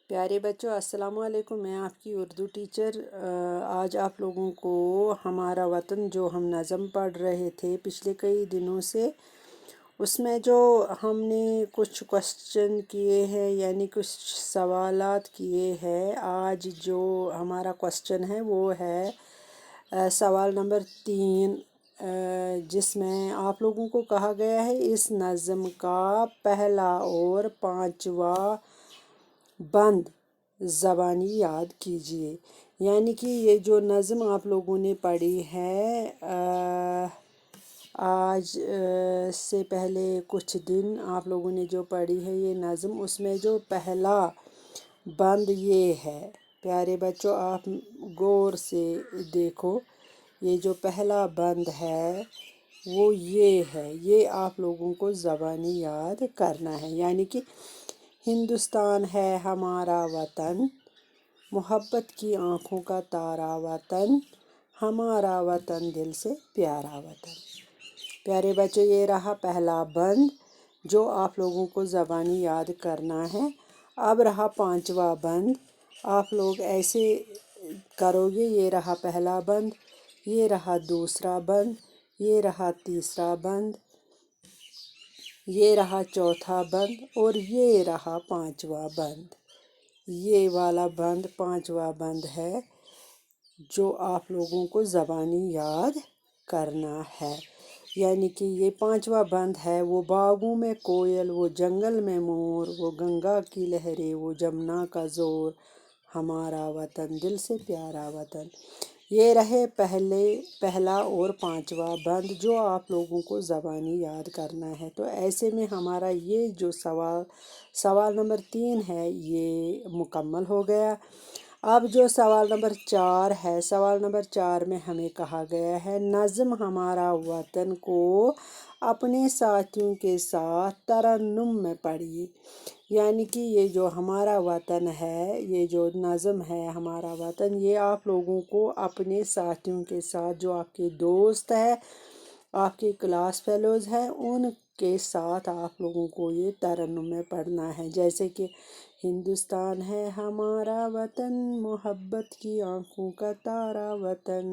پیارے بچوں السلام علیکم، میں آپ کی اردو ٹیچر آج آپ لوگوں کو ہمارا وطن جو ہم نظم پڑھ رہے تھے پچھلے کئی دنوں سے، اس میں جو ہم نے کچھ کوسچن کیے ہیں یعنی کچھ سوالات کیے ہیں، آج جو ہمارا کوسچن ہے وہ ہے سوال نمبر 3، جس میں آپ لوگوں کو کہا گیا ہے اس نظم کا پہلا اور پانچواں بند زبانی یاد کیجیے۔ یعنی کہ یہ جو نظم آپ لوگوں نے پڑھی ہے آج سے پہلے کچھ دن آپ لوگوں نے جو پڑھی ہے یہ نظم، اس میں جو پہلا بند یہ ہے، پیارے بچوں آپ غور سے دیکھو، یہ جو پہلا بند ہے وہ یہ ہے، یہ آپ لوگوں کو زبانی یاد کرنا ہے۔ یعنی کہ ہندوستان ہے ہمارا وطن، محبت کی آنکھوں کا تارا وطن، ہمارا وطن دل سے پیارا وطن۔ پیارے بچے یہ رہا پہلا بند جو آپ لوگوں کو زبانی یاد کرنا ہے۔ اب رہا پانچواں بند، آپ لوگ ایسے کرو گے، یہ رہا پہلا بند، یہ رہا دوسرا بند، یہ رہا تیسرا بند، یہ رہا چوتھا بند اور یہ رہا پانچواں بند۔ یہ والا بند پانچواں بند ہے جو آپ لوگوں کو زبانی یاد کرنا ہے۔ یعنی کہ یہ پانچواں بند ہے، وہ باغوں میں کوئل، وہ جنگل میں مور، وہ گنگا کی لہریں، وہ جمنا کا زور، ہمارا وطن دل سے پیارا وطن۔ یہ رہے پہلا اور پانچواں بند جو آپ لوگوں کو زبانی یاد کرنا ہے۔ تو ایسے میں ہمارا یہ جو سوال نمبر 3 ہے یہ مکمل ہو گیا۔ اب جو سوال نمبر 4 ہے، سوال نمبر 4 میں ہمیں کہا گیا ہے نظم ہمارا وطن کو اپنے ساتھیوں کے ساتھ ترنم میں پڑھیے۔ یعنی کہ یہ جو ہمارا وطن ہے، یہ جو نظم ہے ہمارا وطن، یہ آپ لوگوں کو اپنے ساتھیوں کے ساتھ، جو آپ کے دوست ہیں، آپ کے کلاس فیلوز ہیں، ان کے ساتھ آپ لوگوں کو یہ ترنم میں پڑھنا ہے۔ جیسے کہ ہندوستان ہے ہمارا وطن، محبت کی آنکھوں کا تارا وطن،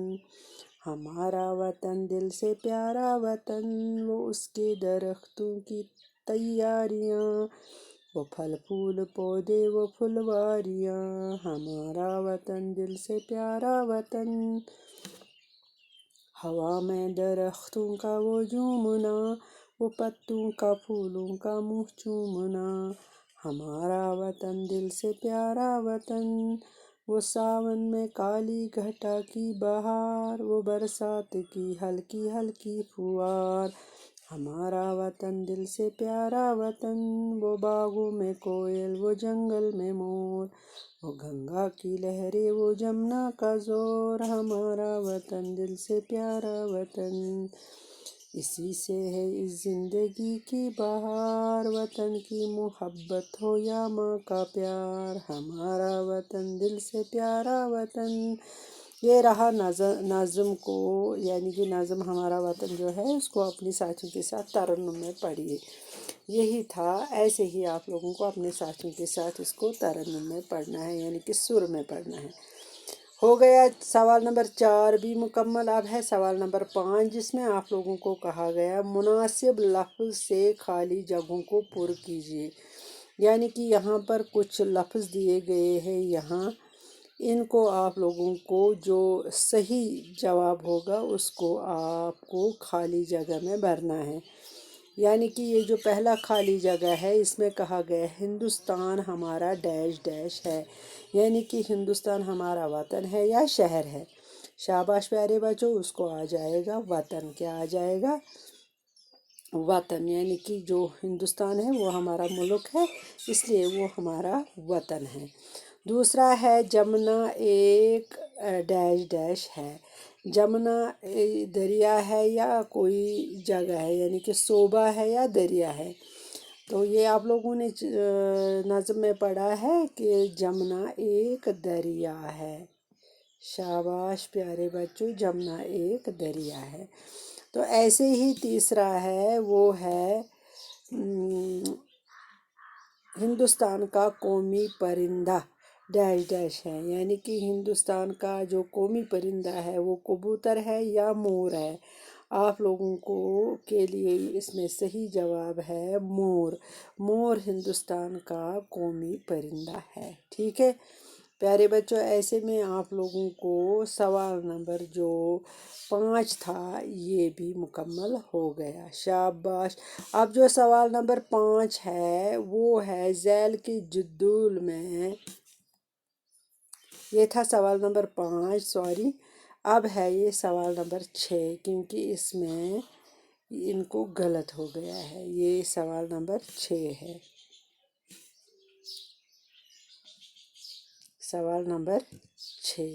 ہمارا وطن دل سے پیارا وطن، وہ اس کے درختوں کی تیاریاں، وہ پھل پھول پودے وہ پھلواریاں، ہمارا وطن دل سے پیارا وطن، ہوا میں درختوں کا وہ جھومنا، وہ پتوں کا پھولوں کا منہ چومنا، ہمارا وطن دل سے پیارا وطن، وہ ساون میں کالی گھٹا کی بہار، وہ برسات کی ہلکی ہلکی پھوار، ہمارا وطن دل سے پیارا وطن، وہ باغوں میں کوئل، وہ جنگل میں مور، وہ گنگا کی لہریں، وہ جمنا کا زور، ہمارا وطن دل سے پیارا وطن، اسی سے ہے اس زندگی کی بہار، وطن کی محبت ہو یا ماں کا پیار، ہمارا وطن دل سے پیارا وطن۔ یہ رہا نظم کو، یعنی کہ نظم ہمارا وطن جو ہے اس کو اپنی ساتھیوں کے ساتھ ترنم میں پڑھیے۔ یہی تھا، ایسے ہی آپ لوگوں کو اپنے ساتھیوں کے ساتھ اس کو ترنم میں پڑھنا ہے، یعنی کہ سر میں پڑھنا ہے۔ ہو گیا سوال نمبر 4 بھی مکمل۔ اب ہے سوال نمبر 5 جس میں آپ لوگوں کو کہا گیا مناسب لفظ سے خالی جگہوں کو پر کیجیے۔ یعنی کہ یہاں پر کچھ لفظ دیے گئے ہیں، یہاں ان کو آپ لوگوں کو جو صحیح جواب ہوگا اس کو آپ کو خالی جگہ میں بھرنا ہے۔ یعنی کہ یہ جو پہلا خالی جگہ ہے اس میں کہا گیا ہندوستان ہمارا ڈیش ڈیش ہے، یعنی کہ ہندوستان ہمارا وطن ہے یا شہر ہے۔ شاباش پیارے بچوں، اس کو آ جائے گا وطن، کیا آ جائے گا؟ وطن، یعنی کہ جو ہندوستان ہے وہ ہمارا ملک ہے، اس لیے وہ ہمارا وطن ہے۔ دوسرا ہے جمنا ایک ڈیش ڈیش ہے۔ جمنا دریا ہے یا کوئی جگہ ہے، یعنی کہ صوبہ ہے یا دریا ہے۔ تو یہ آپ لوگوں نے نظم میں پڑھا ہے کہ جمنا ایک دریا ہے۔ شاباش پیارے بچوں، جمنا ایک دریا ہے۔ تو ایسے ہی تیسرا ہے وہ ہے ہندوستان کا قومی پرندہ ڈیش ڈیش ہے، یعنی کہ ہندوستان کا جو قومی پرندہ ہے وہ کبوتر ہے یا مور ہے؟ آپ لوگوں کے لیے اس میں صحیح جواب ہے مور۔ مور ہندوستان کا قومی پرندہ ہے، ٹھیک ہے پیارے بچوں۔ ایسے میں آپ لوگوں کو سوال نمبر جو 5 تھا یہ بھی مکمل ہو گیا، شاباش۔ اب جو سوال نمبر 5 ہے وہ ہے ذیل کی جدول میں، یہ تھا سوال نمبر 5 سوری، اب ہے یہ سوال نمبر 6 کیونکہ اس میں ان کو غلط ہو گیا ہے، یہ سوال نمبر 6 ہے، سوال نمبر 6۔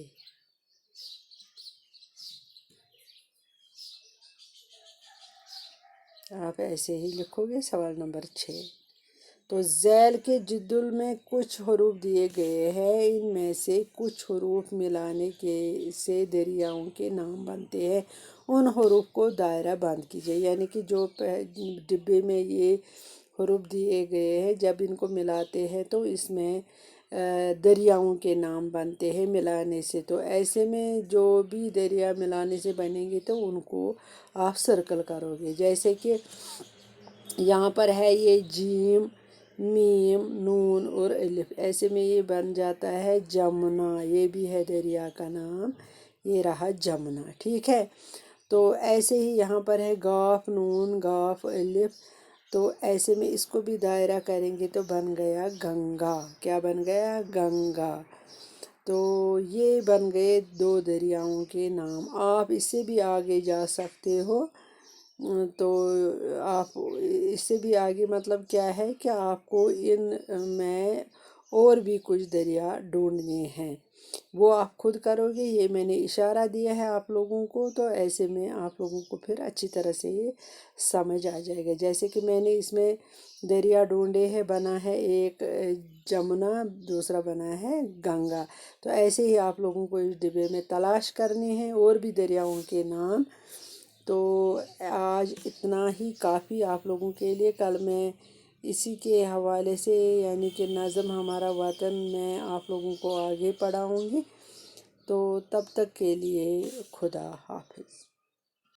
آپ ایسے ہی لکھو گے سوال نمبر 6۔ تو ذیل کے جدول میں کچھ حروف دیے گئے ہیں، ان میں سے کچھ حروف ملانے سے دریاؤں کے نام بنتے ہیں، ان حروف کو دائرہ بند کیجیے، یعنی کہ جو ڈبے میں یہ حروف دیے گئے ہیں جب ان کو ملاتے ہیں تو اس میں دریاؤں کے نام بنتے ہیں ملانے سے، تو ایسے میں جو بھی دریا ملانے سے بنیں گے تو ان کو آپ سرکل کرو گے، جیسے کہ یہاں پر ہے یہ جیم، میم، نون اور الف، ایسے میں یہ بن جاتا ہے جمنا، یہ بھی ہے دریا کا نام، یہ رہا جمنا، ٹھیک ہے۔ تو ایسے ہی یہاں پر ہے گاف، نون، گاف، الف، تو ایسے میں اس کو بھی دائرہ کریں گے تو بن گیا گنگا، کیا بن گیا گنگا۔ تو یہ بن گئے 2 دریاؤں کے نام، آپ اس سے بھی آگے جا سکتے ہو، تو آپ اس سے بھی آگے مطلب کیا ہے کہ آپ کو ان میں اور بھی کچھ دریا ڈھونڈنے ہیں، وہ آپ خود کرو گے، یہ میں نے اشارہ دیا ہے آپ لوگوں کو، تو ایسے میں آپ لوگوں کو پھر اچھی طرح سے یہ سمجھ آ جائے گا، جیسے کہ میں نے اس میں دریا ڈھونڈے ہیں، بنا ہے ایک جمنا، دوسرا بنا ہے گنگا، تو ایسے ہی آپ لوگوں کو اس ڈبے میں تلاش کرنے ہیں اور بھی دریاؤں کے نام۔ تو آج اتنا ہی کافی آپ لوگوں کے لیے، کل میں اسی کے حوالے سے یعنی کہ نظم ہمارا وطن میں آپ لوگوں کو آگے پڑھاؤں گی، تو تب تک کے لیے خدا حافظ۔